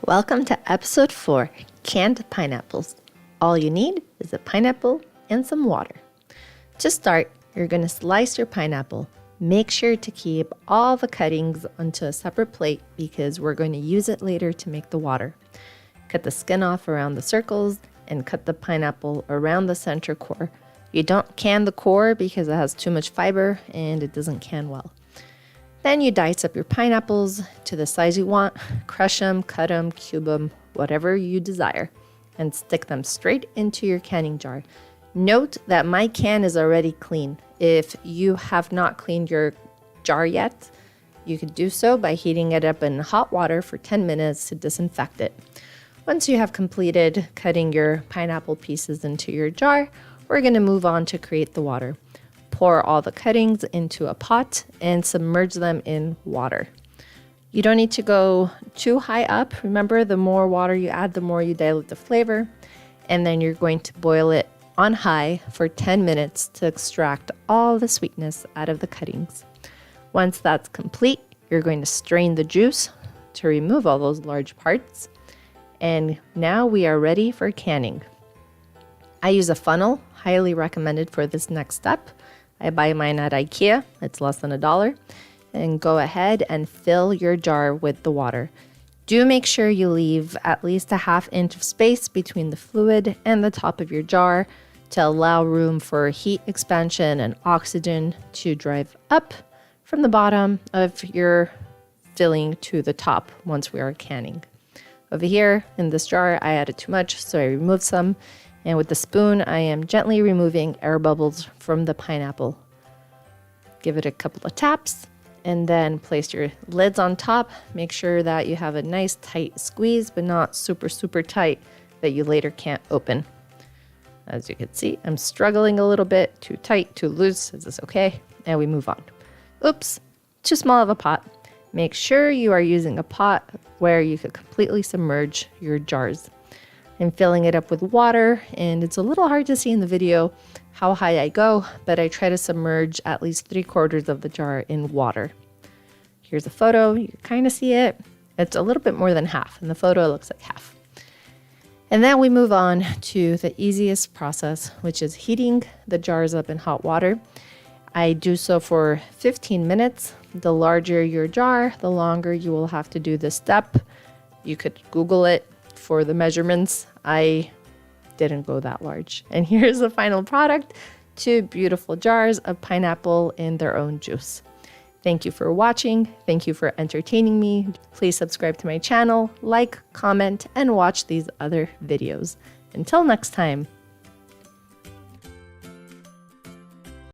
Welcome to episode 4, canned pineapples. All you need is a pineapple and some water. To start, you're going to slice your pineapple. Make sure to keep all the cuttings onto a separate plate because we're going to use it later to make the water. Cut the skin off around the circles and cut the pineapple around the center core. You don't can the core because it has too much fiber and it doesn't can well. Then you dice up your pineapples to the size you want, crush them, cut them, cube them, whatever you desire, and stick them straight into your canning jar. Note that my can is already clean. If you have not cleaned your jar yet, you could do so by heating it up in hot water for 10 minutes to disinfect it. Once you have completed cutting your pineapple pieces into your jar, we're going to move on to create the water. Pour all the cuttings into a pot and submerge them in water. You don't need to go too high up. Remember, the more water you add, the more you dilute the flavor. And then you're going to boil it on high for 10 minutes to extract all the sweetness out of the cuttings. Once that's complete, you're going to strain the juice to remove all those large parts. And now we are ready for canning. I use a funnel, highly recommended for this next step. I buy mine at IKEA, it's less than $1, and go ahead and fill your jar with the water. Do make sure you leave at least a ½ inch of space between the fluid and the top of your jar to allow room for heat expansion and oxygen to drive up from the bottom of your filling to the top once we are canning. Over here in this jar, I added too much, so I removed some. And with the spoon, I am gently removing air bubbles from the pineapple. Give it a couple of taps and then place your lids on top. Make sure that you have a nice tight squeeze, but not super, super tight that you later can't open. As you can see, I'm struggling a little bit. Too tight, too loose. Is this okay? And we move on. Oops, too small of a pot. Make sure you are using a pot where you could completely submerge your jars. I'm filling it up with water, and it's a little hard to see in the video how high I go, but I try to submerge at least 3/4 of the jar in water. Here's a photo. You can kind of see it. It's a little bit more than half. In the photo, it looks like half. And then we move on to the easiest process, which is heating the jars up in hot water. I do so for 15 minutes. The larger your jar, the longer you will have to do this step. You could Google it for the measurements. I didn't go that large. And here's the final product, 2 beautiful jars of pineapple in their own juice. Thank you for watching. Thank you for entertaining me. Please subscribe to my channel, like, comment, and watch these other videos. Until next time.